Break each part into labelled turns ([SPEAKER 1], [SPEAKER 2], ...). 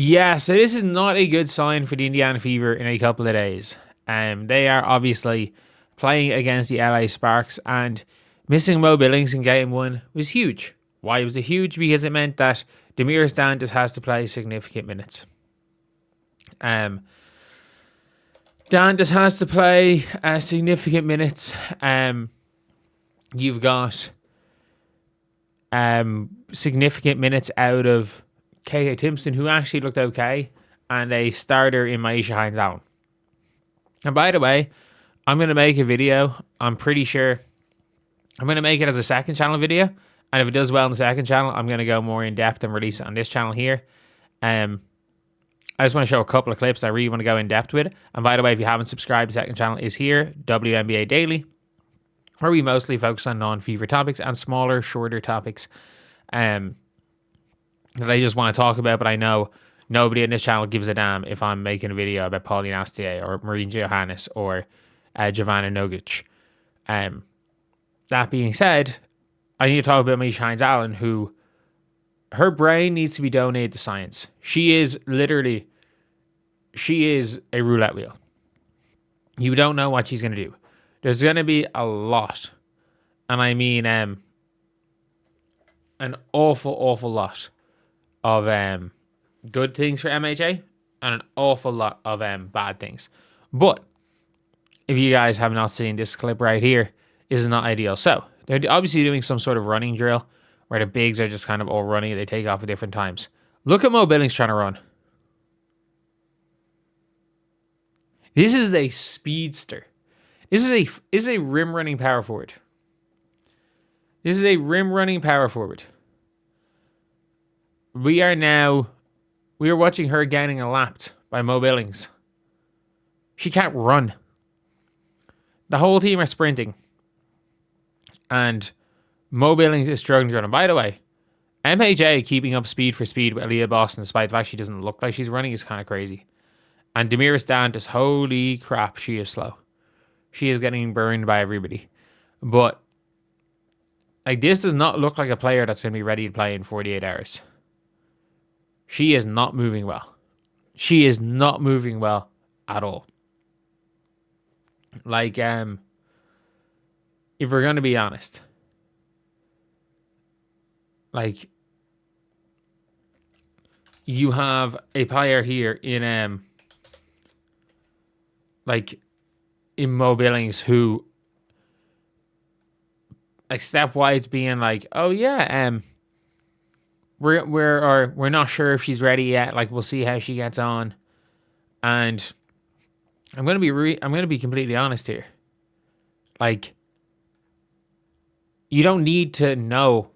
[SPEAKER 1] Yeah, so this is not a good sign for the Indiana Fever in a couple of days. They are obviously playing against the LA Sparks, and missing Mo Billings in game one was huge. Why was it huge? Because it meant that Damiris Dantas has to play significant minutes. Dantas has to play significant minutes. You've got significant minutes out of KK Timpson, who actually looked okay, and a starter in Maisha Hines-Allen. And by the way, I'm going to make a video. I'm pretty sure I'm going to make it as a second channel video. And if it does well in the second channel, I'm going to go more in depth and release it on this channel here. I just want to show a couple of clips. I really want to go in depth with it. And by the way, if you haven't subscribed, the second channel is here, WNBA Daily, where we mostly focus on non-fever topics and smaller, shorter topics that I just want to talk about, but I know nobody in this channel gives a damn if I'm making a video about Pauline Astier or Marine Johannes or Giovanna Nogic. That being said, I need to talk about Maisha Hines-Allen, who her brain needs to be donated to science. She is a roulette wheel. You don't know what she's going to do. There's going to be a lot, and I mean an awful lot of good things for MHA and an awful lot of bad things. But if you guys have not seen this clip right here, this is not ideal. So they're obviously doing some sort of running drill where the bigs are just kind of all running. They take off at different times. Look at Mo Billings trying to run. This is a speedster. This is a rim running power forward. We are watching her getting lapped by Mo Billings. She can't run. The whole team are sprinting. And Mo Billings is struggling to run. And by the way, MHA keeping up speed for speed with Aaliyah Boston, despite the fact she doesn't look like she's running, is kind of crazy. And Damiris Dantas, holy crap, she is slow. She is getting burned by everybody. But this does not look like a player that's going to be ready to play in 48 hours. She is not moving well. She is not moving well at all. If we're going to be honest, you have a player here in Mo Billings who, Steph White's being oh yeah, we're not sure if she's ready yet. We'll see how she gets on. And I'm gonna be completely honest here. You don't need to know.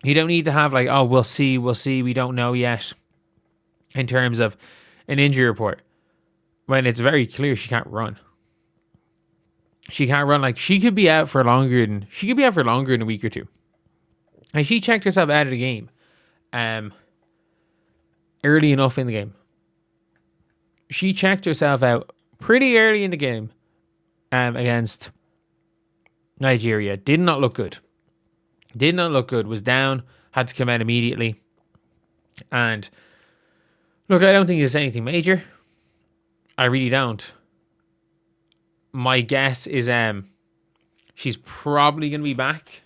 [SPEAKER 1] You don't need to have we'll see, we don't know yet, in terms of an injury report, when it's very clear she can't run. She can't run. She could be out for longer than a week or two. And she checked herself out of the game early enough in the game. She checked herself out pretty early in the game against Nigeria. Did not look good. Was down. Had to come out immediately. And look, I don't think it's anything major. I really don't. My guess is she's probably going to be back.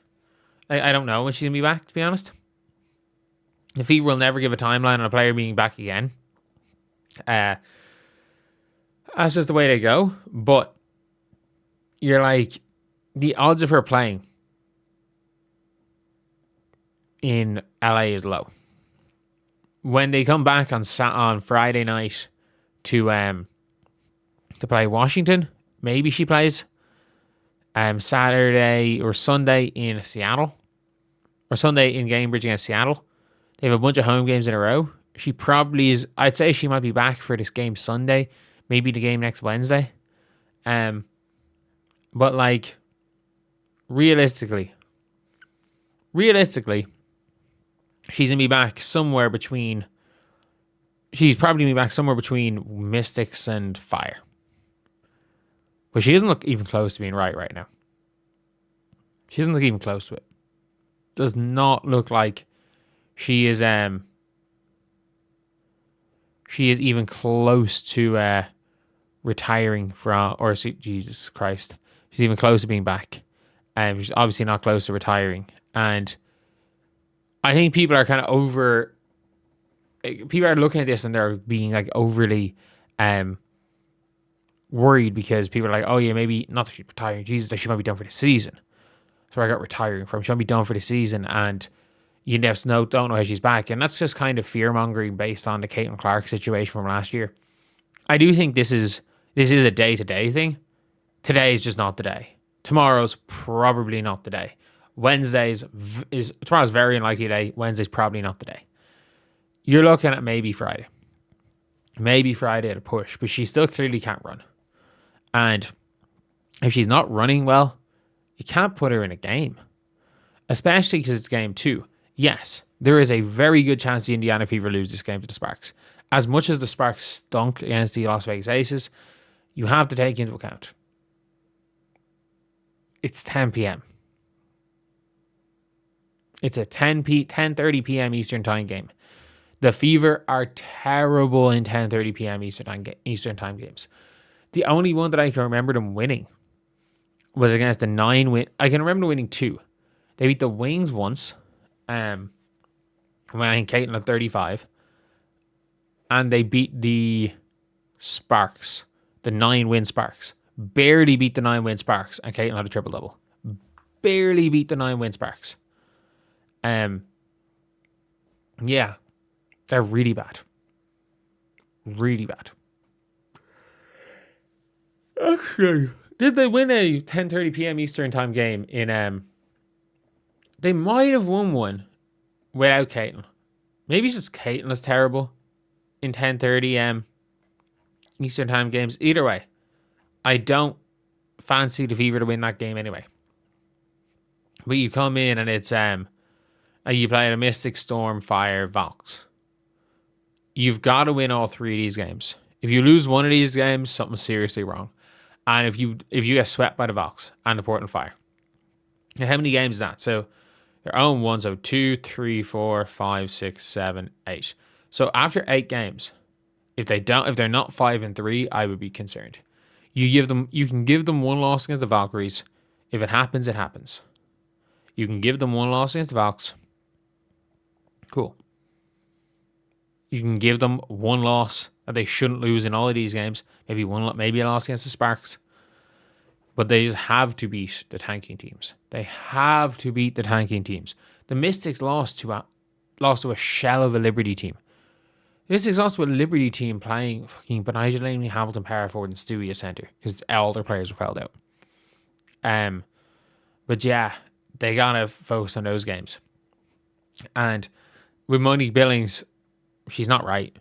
[SPEAKER 1] I don't know when she's going to be back, to be honest. The Fever will never give a timeline on a player being back again. That's just the way they go. But you're the odds of her playing in LA is low. When they come back on Friday night to play Washington, maybe she plays. Saturday or Sunday in Seattle, or Sunday in Cambridge against Seattle. They have a bunch of home games in a row. She probably is. I'd say she might be back for this game Sunday, maybe the game next Wednesday. But realistically, she's gonna be back somewhere between. She's probably gonna be back somewhere between Mystics and Fire. But she doesn't look even close to being right now. She doesn't look even close to it. Does not look like she is she is even close to retiring from, or Jesus Christ, she's even close to being back. She's obviously not close to retiring. And I think people are kind of people are looking at this and they're being like overly worried because people are like, oh yeah, maybe not that she's retiring, Jesus, that she might be done for the season. That's where I got retiring from. She might be done for the season, and you don't know how she's back. And that's just kind of fear mongering based on the Caitlin Clark situation from last year. I do think this is a day-to-day thing. Today is just not the day. Tomorrow's probably not the day. Tomorrow's very unlikely day. Wednesday's probably not the day. You're looking at maybe Friday. Maybe Friday at a push, but she still clearly can't run. And if she's not running well, you can't put her in a game. Especially because it's game 2. Yes, there is a very good chance the Indiana Fever lose this game to the Sparks. As much as the Sparks stunk against the Las Vegas Aces, you have to take into account it's 10 p.m. It's a 10:30 p.m. Eastern time game. The Fever are terrible in 10:30 p.m. Eastern time games. The only one that I can remember them winning was against the 9-win. I can remember winning 2. They beat the Wings once, when I think Caitlin had 35, and they beat the Sparks, the 9-win Sparks. Barely beat the 9-win Sparks, and Caitlin had a triple-double. Barely beat the 9-win Sparks. Yeah, they're really bad. Really bad. Actually, did they win a 10:30 p.m. Eastern time game in they might have won one without Caitlin. Maybe it's just Caitlin is terrible in 10:30 Eastern time games. Either way, I don't fancy the Fever to win that game anyway. But you come in and it's you play a Mystic, Storm, Fire, Valks. You've got to win all 3 of these games. If you lose one of these games, something's seriously wrong. And if you get swept by the Valks and the Portland Fire. Now, how many games is that? So their own 1, so 2, 3, 4, 5, 6, 7, 8. So after 8 games, if they're not 5-3, I would be concerned. You can give them 1 loss against the Valkyries. If it happens, it happens. You can give them 1 loss against the Valks. Cool. You can give them 1 loss that they shouldn't lose in all of these games. Maybe a loss against the Sparks. But they just have to beat the tanking teams. They have to beat the tanking teams. The Mystics lost to a shell of a Liberty team. The Mystics lost to a Liberty team playing fucking Benigel Laney, Hamilton, Power Forward, and Stewie at centre because all their players were fouled out. But yeah, they gotta focus on those games. And with Monique Billings, she's not right.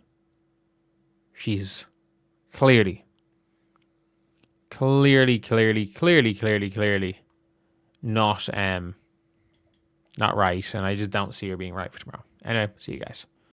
[SPEAKER 1] She's clearly not right, and I just don't see her being right for tomorrow. Anyway, see you guys.